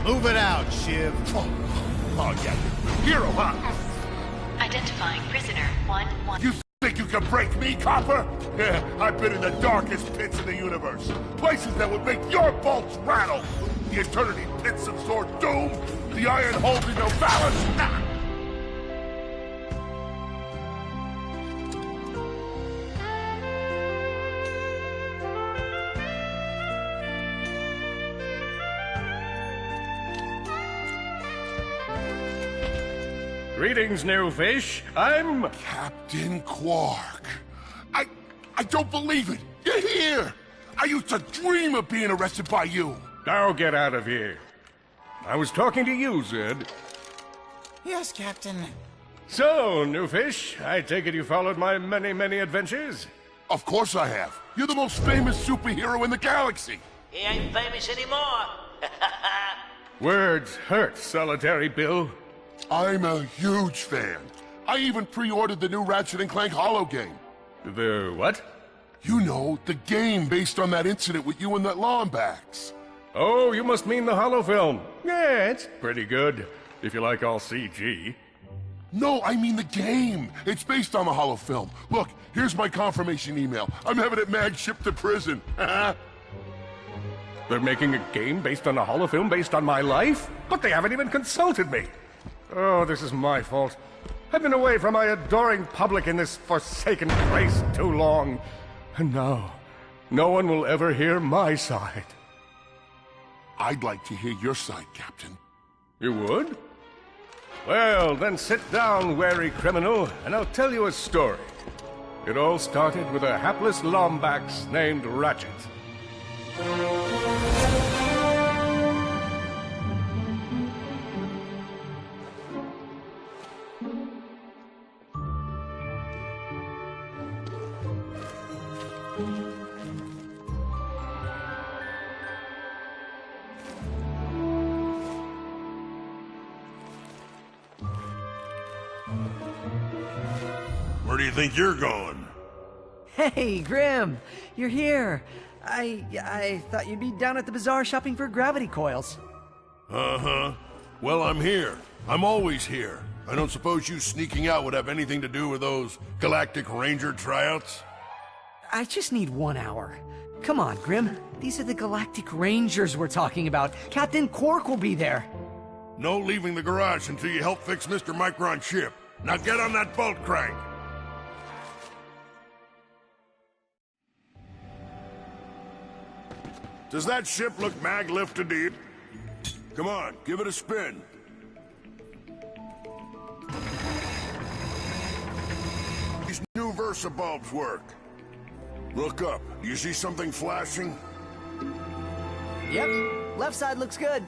Move it out, Shiv. Oh yeah, hero, huh? Identifying prisoner 1-1. You think you can break me, Copper? Yeah, I've been in the darkest pits in the universe. Places that would make your bolts rattle. The eternity pits of Sword Doom. The iron holding no balance. Nah. Greetings, new fish. I'm... Captain Quark. I don't believe it. You're here. I used to dream of being arrested by you. Now get out of here. I was talking to you, Zed. Yes, Captain. So, new fish, I take it you followed my many, many adventures? Of course I have. You're the most famous superhero in the galaxy. He ain't famous anymore. Words hurt, Solitary Bill. I'm a huge fan. I even pre-ordered the new Ratchet and Clank holo game. The what? You know, the game based on that incident with you and that Lombax. Oh, you must mean the holo film. Yeah, it's pretty good, if you like all CG. No, I mean the game. It's based on the holo film. Look, here's my confirmation email. I'm having it mag shipped to prison. They're making a game based on a holo film based on my life? But they haven't even consulted me. Oh, this is my fault. I've been away from my adoring public in this forsaken place too long. And now, no one will ever hear my side. I'd like to hear your side, Captain. You would? Well, then sit down, wary criminal, and I'll tell you a story. It all started with a hapless Lombax named Ratchet. Where do you think you're going? Hey, Grim! You're here. I thought you'd be down at the bazaar shopping for gravity coils. Uh-huh. Well, I'm here. I'm always here. I don't suppose you sneaking out would have anything to do with those Galactic Ranger tryouts? I just need 1 hour. Come on, Grim. These are the Galactic Rangers we're talking about. Captain Quark will be there. No leaving the garage until you help fix Mr. Micron's ship. Now get on that bolt crank. Does that ship look mag-lifted to you? Come on, give it a spin. These new Versa bulbs work. Look up. Do you see something flashing? Yep. Left side looks good.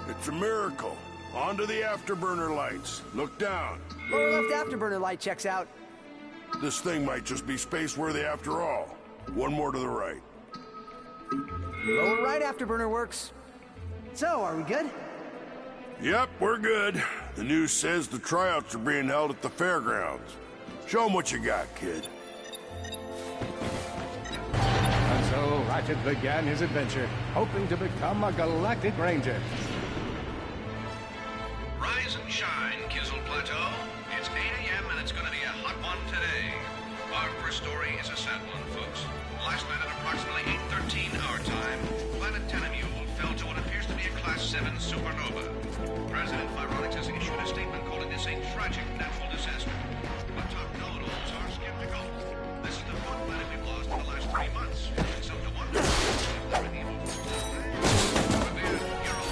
It's a miracle. Onto the afterburner lights. Look down. Lower left afterburner light checks out. This thing might just be space-worthy after all. One more to the right. Lower right afterburner works. So, are we good? Yep, we're good. The news says the tryouts are being held at the fairgrounds. Show 'em what you got, kid. And so Ratchet began his adventure, hoping to become a Galactic Ranger. Rise and shine, Kizzle Plateau. It's 8 a.m. and it's gonna be a hot one today. Our first story is a sad one, folks. Last night at approximately 8:13 our time, planet Tenamule fell to what appears to be a Class 7 supernova. President Vironix has issued a statement calling this a tragic natural disaster. But top know-it-alls are skeptical. This is the fourth planet we've lost in the last 3 months. So to wonder if there are any revered Euro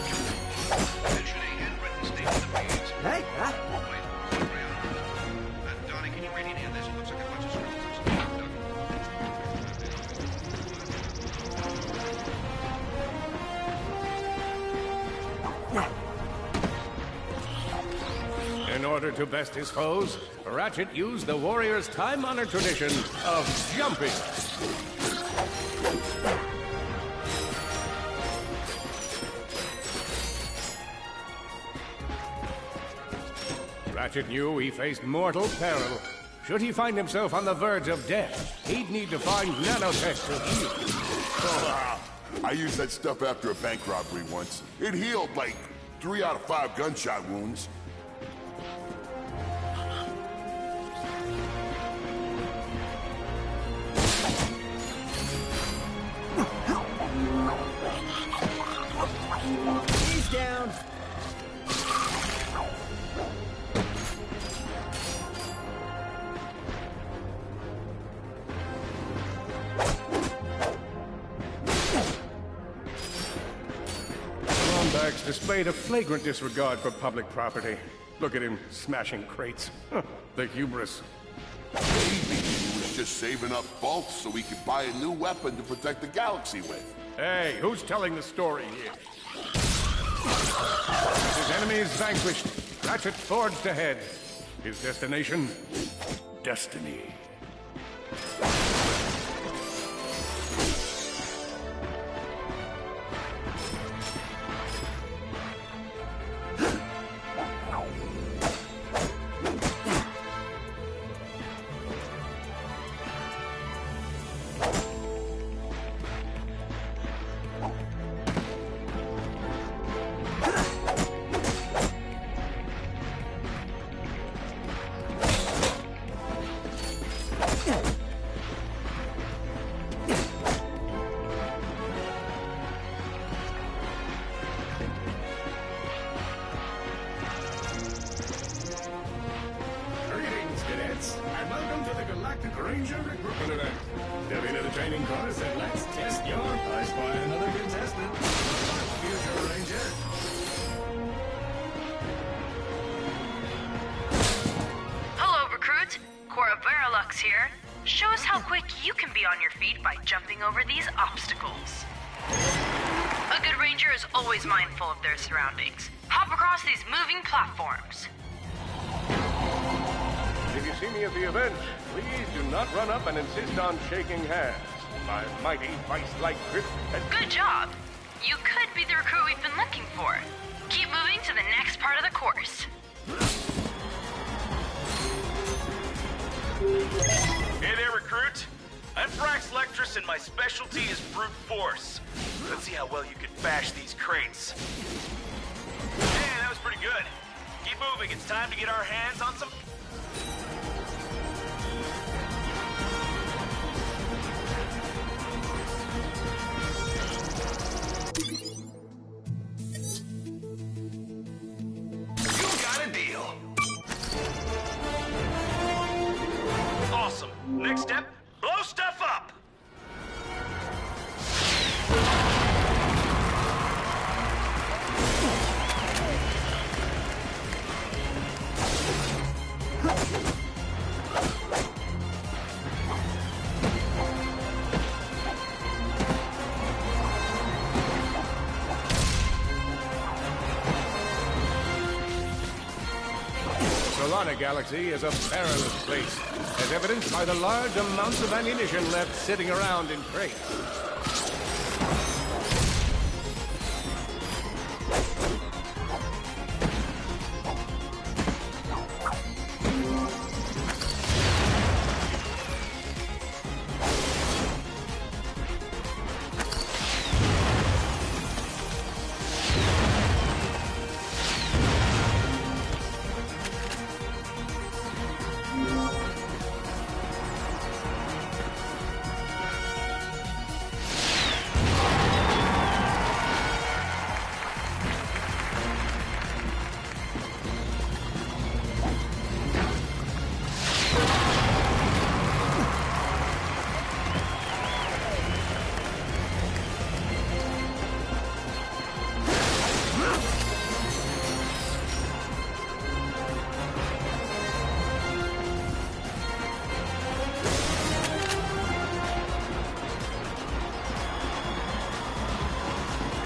issued a handwritten statement that reads, Hey, huh? wait, Donnie, can you read any of this? It looks like a bunch of scribbles or something. In order to best his foes, Ratchet used the warrior's time-honored tradition of jumping. Ratchet knew he faced mortal peril. Should he find himself on the verge of death, he'd need to find nanotech to heal. I used that stuff after a bank robbery once. It healed like 3 out of 5 gunshot wounds. He's down. Lombax displayed a flagrant disregard for public property. Look at him smashing crates. The hubris. Maybe he was just saving up bolts so he could buy a new weapon to protect the galaxy with. Hey, who's telling the story here? His enemies vanquished, Ratchet forged ahead. His destination? Destiny. Greetings, cadets, and welcome to the Galactic Ranger Recruitment Event. Step into the training course and let's test your... I spy another contestant. Future Ranger. Hello, recruit. Cora Veralux here. Show us how quick you can be on your feet by jumping over these obstacles. A good ranger is always mindful of their surroundings. Hop across these moving platforms. If you see me at the event, please do not run up and insist on shaking hands. My mighty vice-like grip has... Good job. You could be the recruit we've been looking for. Keep moving to the next part of the course. Hey there, recruit. I'm Frax Lectress, and my specialty is brute force. Let's see how well you can bash these crates. Hey, that was pretty good. Keep moving. It's time to get our hands on some... You got a deal. Awesome. Next step, blow stuff up. Solana Galaxy is a perilous place, as evidenced by the large amounts of ammunition left sitting around in crates.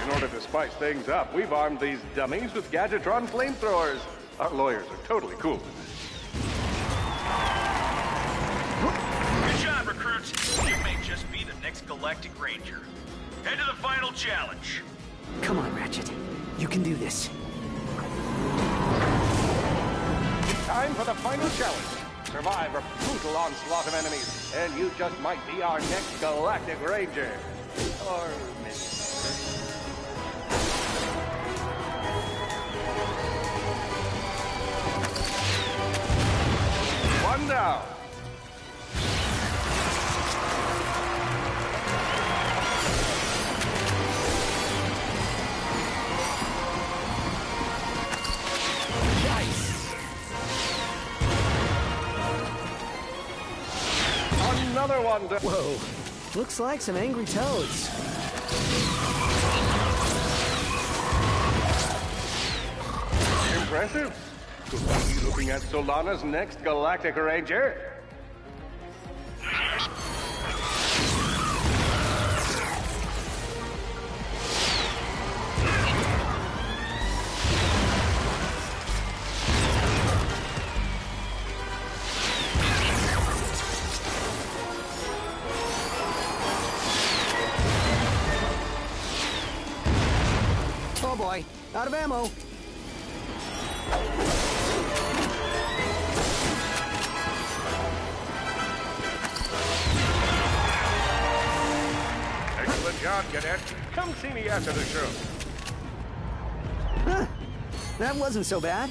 In order to spice things up, we've armed these dummies with Gadgetron flamethrowers. Our lawyers are totally cool with this. Good job, recruit. You may just be the next Galactic Ranger. Head to the final challenge. Come on, Ratchet. You can do this. It's time for the final challenge. Survive a brutal onslaught of enemies, and you just might be our next Galactic Ranger. Or maybe... now. Another one. Whoa. Looks like some angry toads. Impressive. Could we be looking at Solana's next Galactic Ranger? Oh boy, out of ammo. Excellent job, Cadet. Come see me after the show. Huh. That wasn't so bad.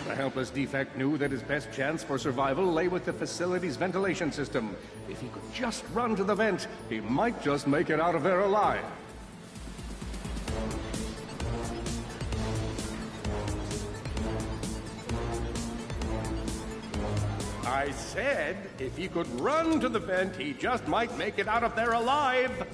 The helpless defect knew that his best chance for survival lay with the facility's ventilation system. If he could just run to the vent, he might just make it out of there alive. I said, if he could run to the vent, he just might make it out of there alive.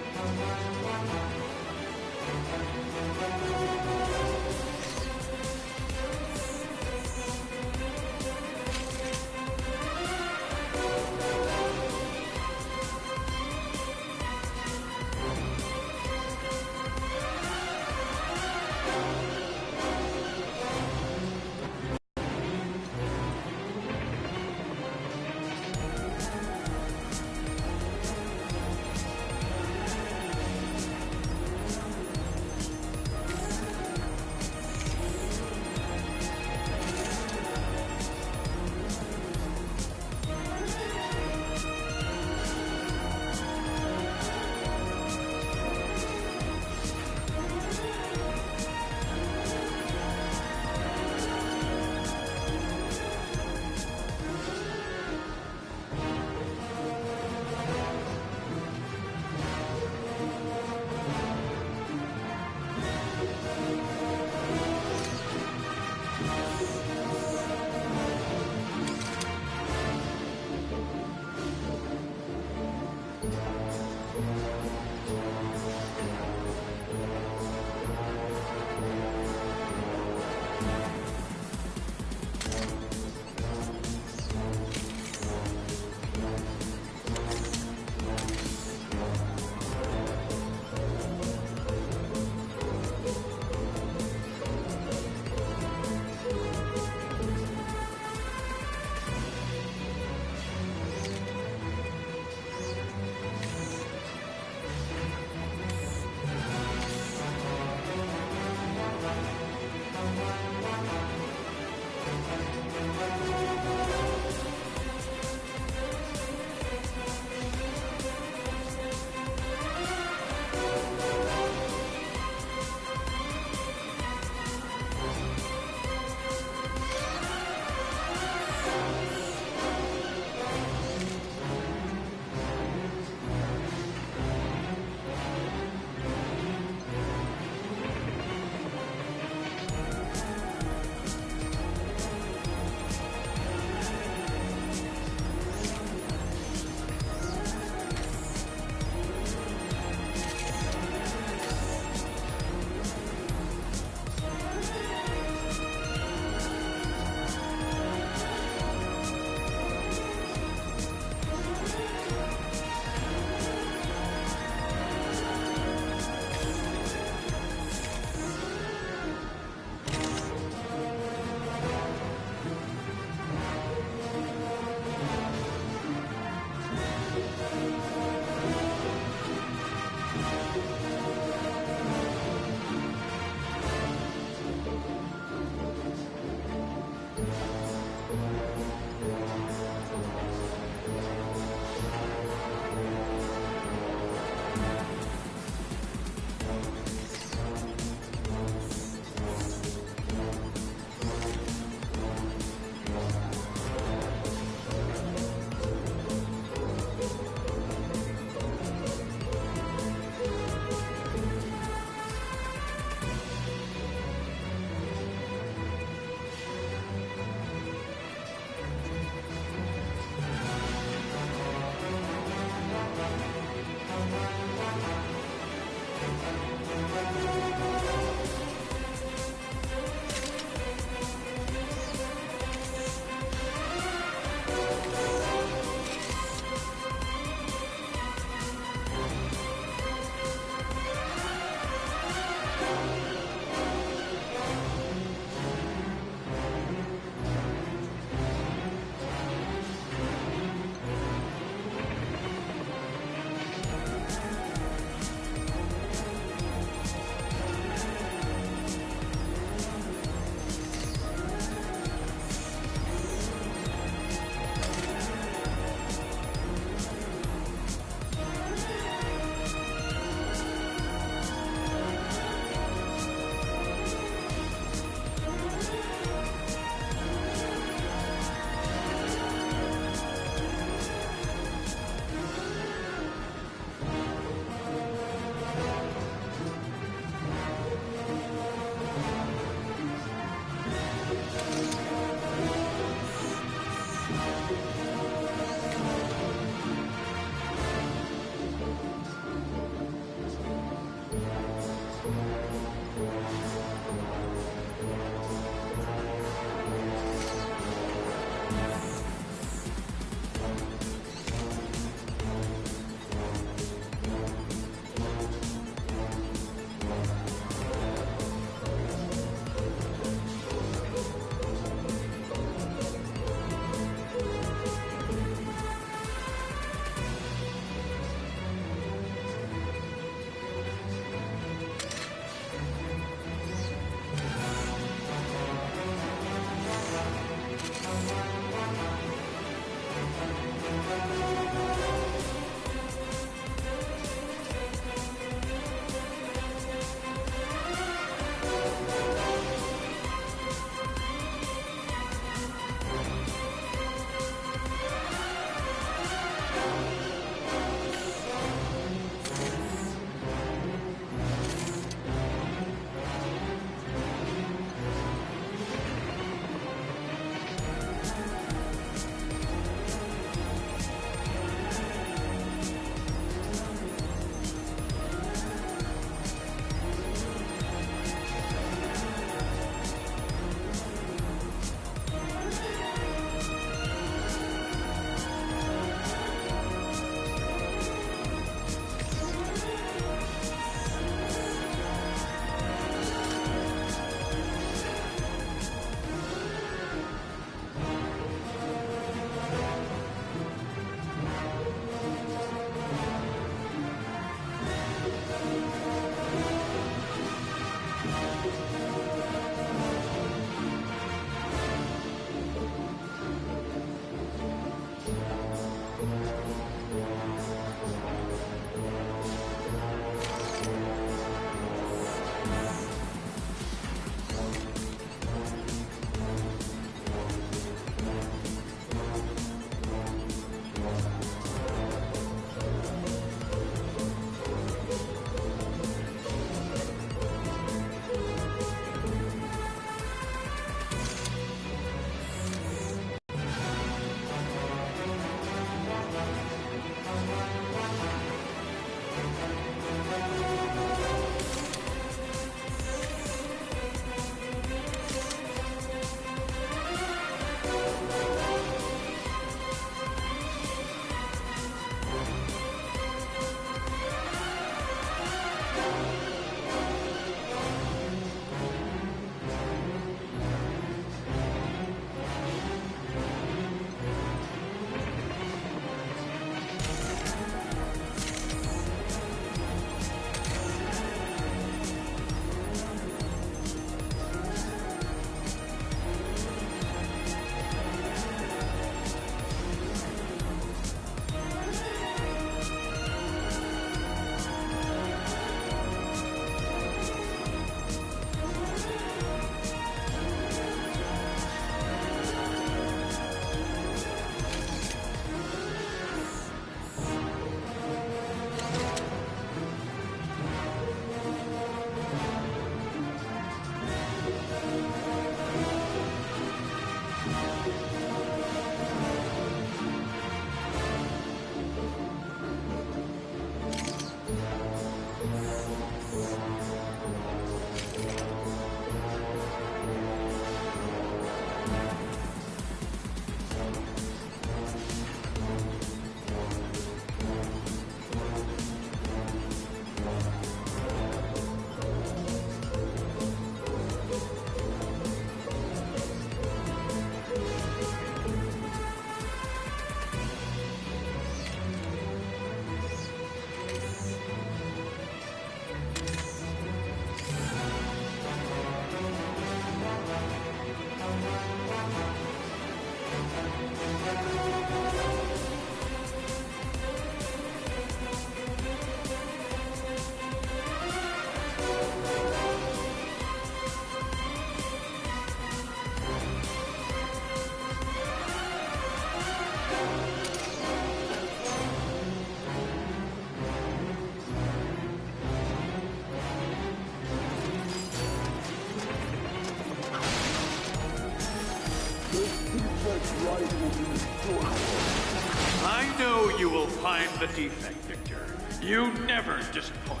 I know you will find the defect, Victor. You never disappoint.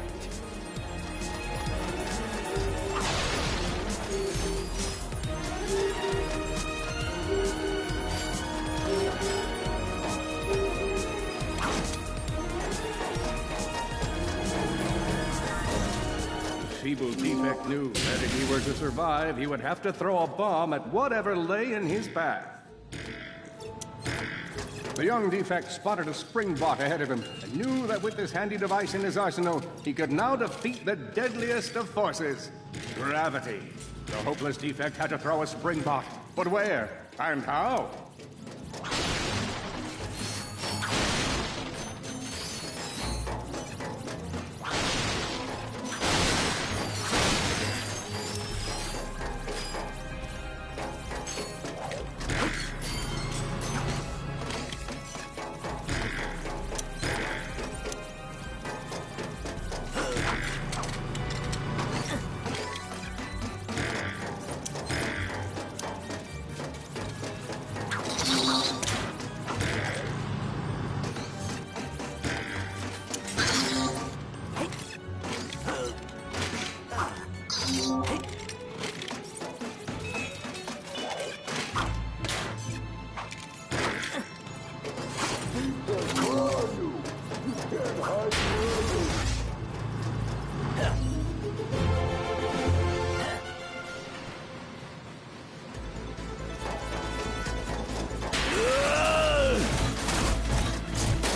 Feeble defect knew that if he were to survive, he would have to throw a bomb at whatever lay in his path. The young defect spotted a spring bot ahead of him and knew that with this handy device in his arsenal, he could now defeat the deadliest of forces, gravity. The hopeless defect had to throw a spring bot, but where and how?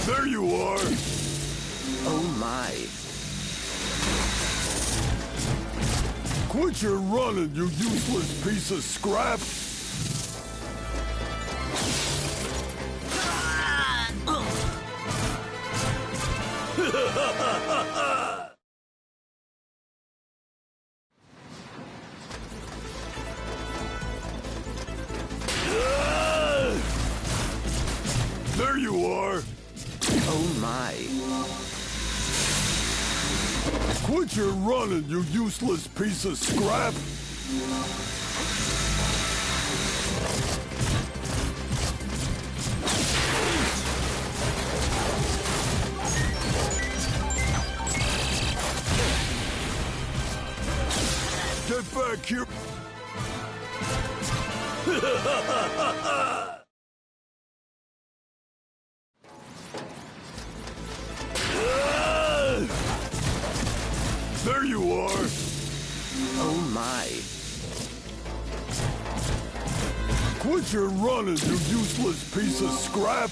There you are! Oh my. Quit your running, you useless piece of scrap! There you are! Oh my. Quit your running, you useless piece of scrap! Get back here! There you are! Oh my. Quit your running, you useless piece of scrap!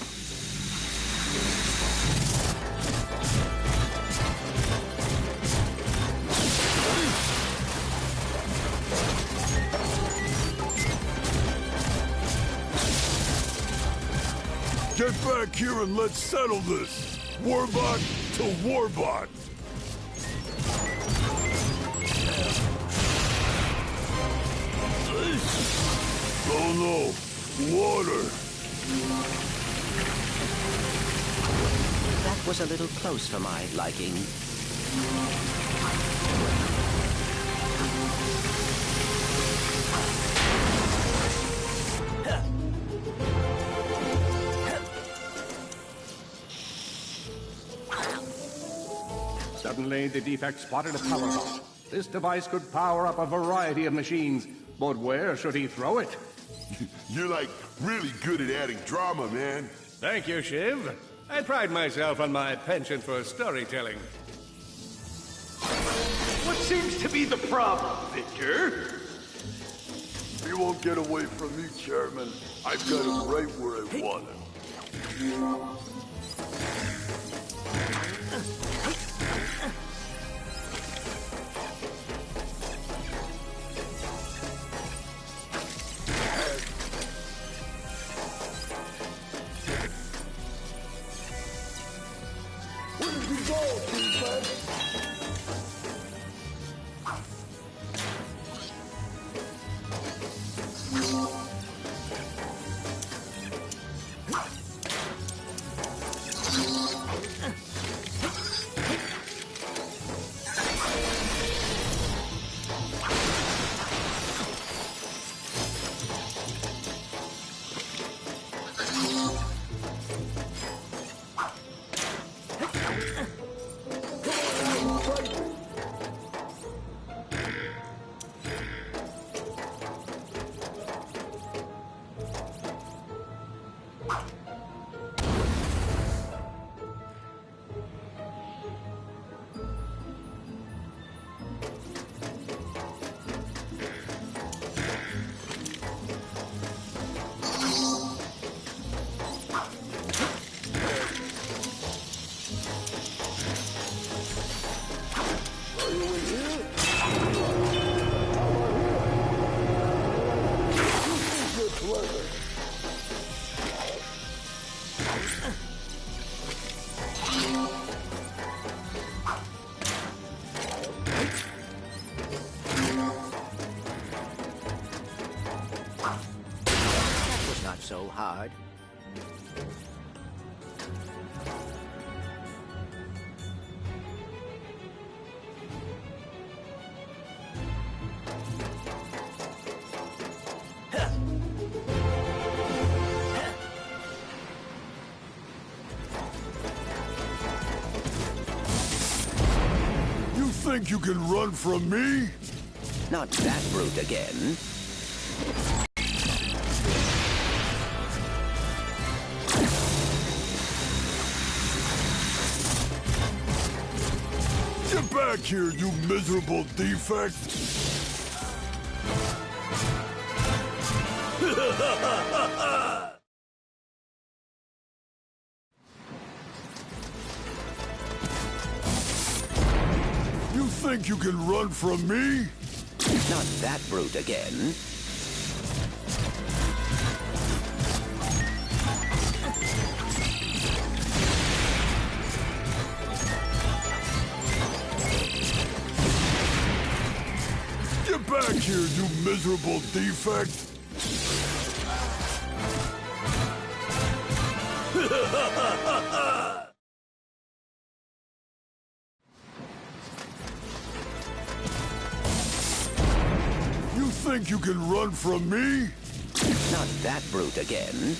Get back here and let's settle this! Warbot to Warbot! Oh no! Water! That was a little close for my liking. Suddenly, the defect spotted a power bot. This device could power up a variety of machines, but where should he throw it? You're like really good at adding drama, man. Thank you, Shiv. I pride myself on my penchant for storytelling. What seems to be the problem, Victor? You won't get away from me, Chairman. I've got him right where I want him. Where did he go, Defense? Not so hard. You think you can run from me? Not that brute again. Get back here, you miserable defect! You think you can run from me? Not that brute again. Get back here, you miserable defect! You think you can run from me? Not that brute again.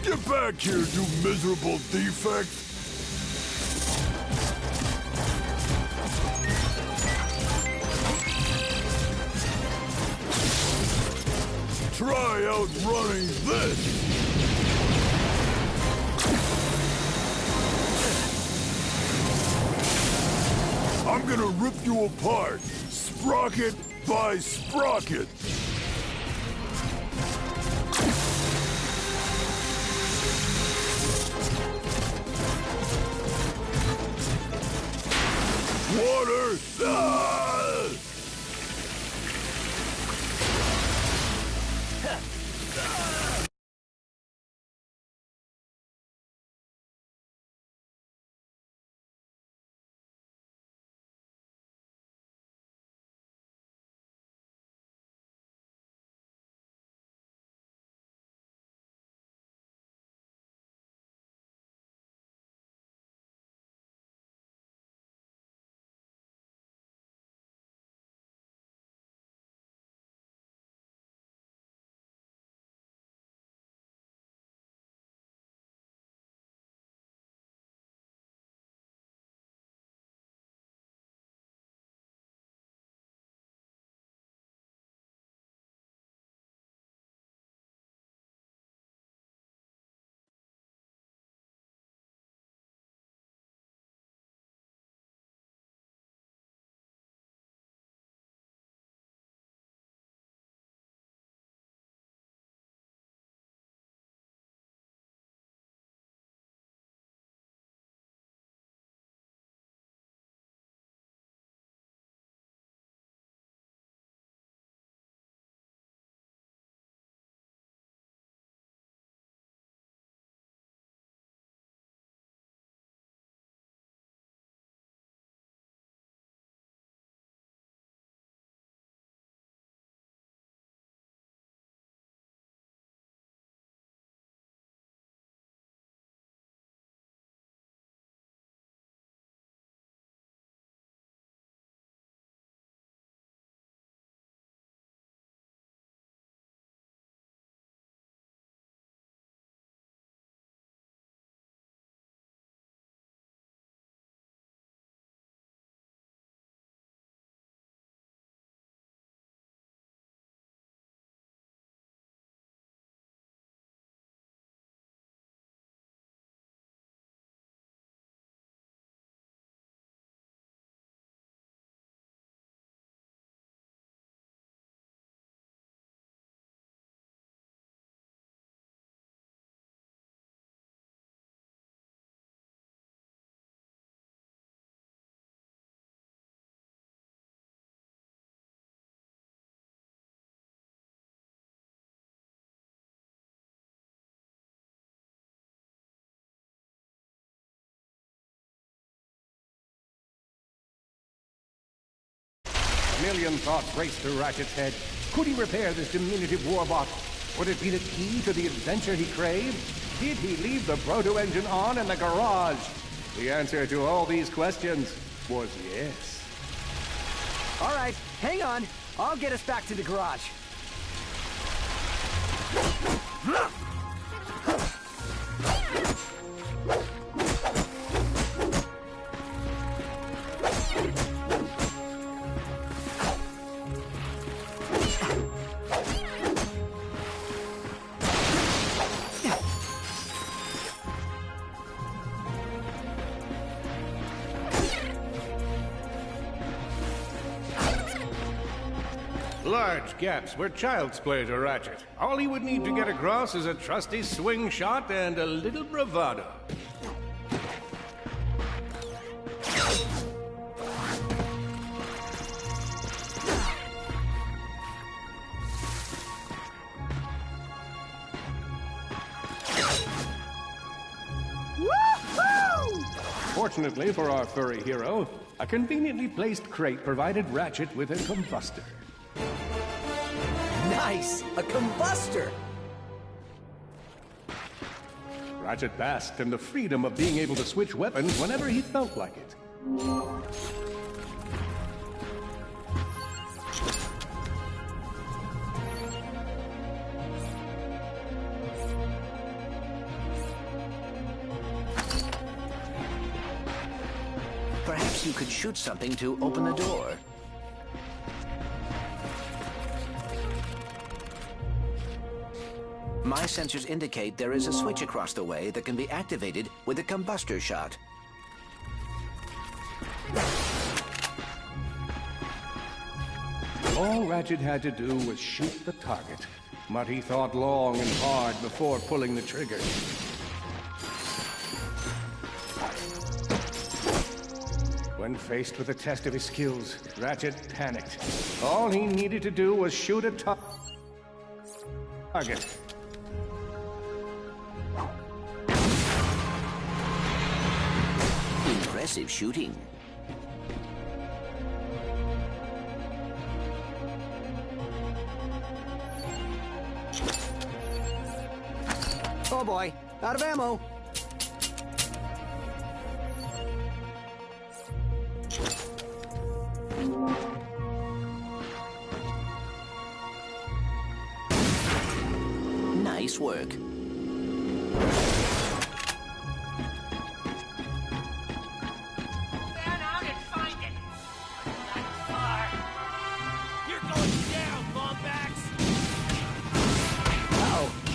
Get back here, you miserable defect! Try outrunning this! I'm gonna rip you apart, sprocket by sprocket! Water! Ah! million thoughts raced through Ratchet's head. Could he repair this diminutive warbot? Would it be the key to the adventure he craved? Did he leave the proto-engine on in the garage? The answer to all these questions was yes. All right, hang on. I'll get us back to the garage. Large gaps were child's play to Ratchet. All he would need to get across is a trusty swing shot and a little bravado. Fortunately for our furry hero, a conveniently placed crate provided Ratchet with a combustor. Nice! A combustor! Ratchet basked in the freedom of being able to switch weapons whenever he felt like it. Perhaps you could shoot something to open the door. My sensors indicate there is a switch across the way that can be activated with a combustor shot. All Ratchet had to do was shoot the target, but he thought long and hard before pulling the trigger. When faced with a test of his skills, Ratchet panicked. All he needed to do was shoot a target. Impressive shooting. Oh boy, out of ammo. Nice work.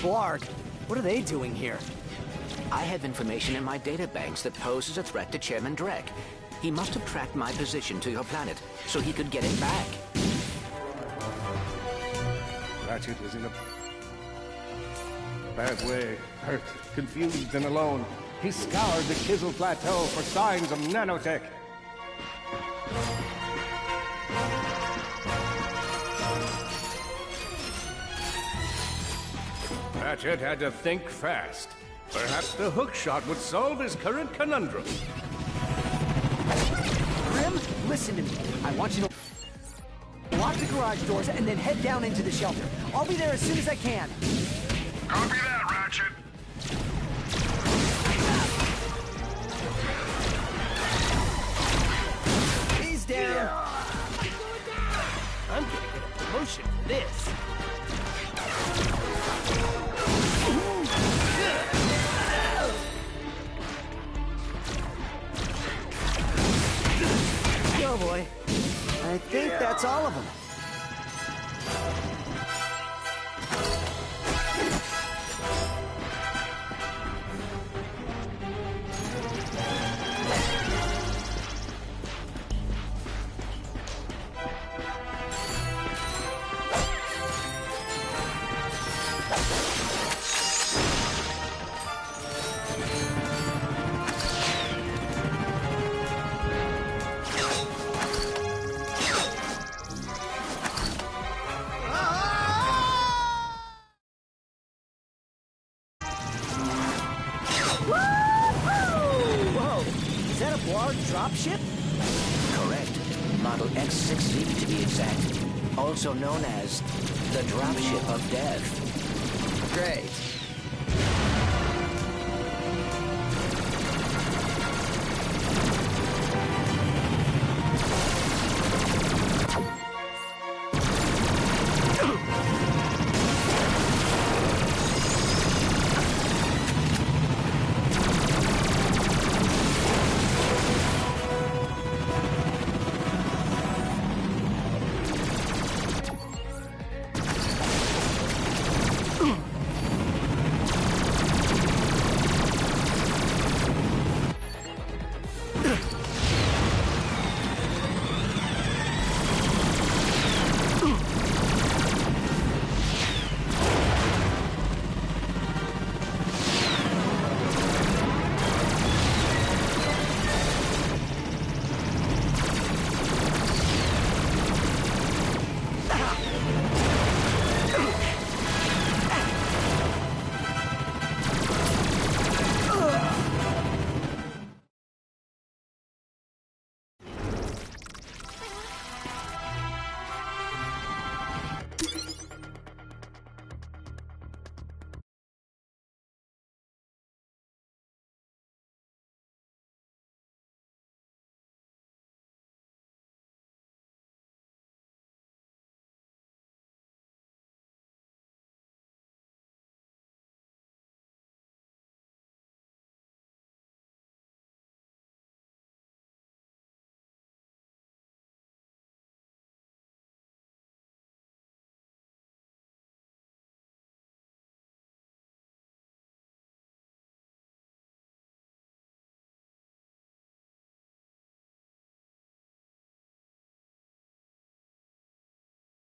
Blarg, what are they doing here? I have information in my databanks that poses a threat to Chairman Drek. He must have tracked my position to your planet, so he could get it back. Ratchet was in a bad way, hurt, confused, and alone. He scoured the Kizzle Plateau for signs of nanotech. Ratchet had to think fast. Perhaps the hook shot would solve his current conundrum. Grim, listen to me. I want you to lock the garage doors and then head down into the shelter. I'll be there as soon as I can. Copy that, Ratchet. He's down. I'm gonna get a promotion for this. Oh boy. I think that's all of them. Model X6Z to be exact, also known as the dropship of death. Great.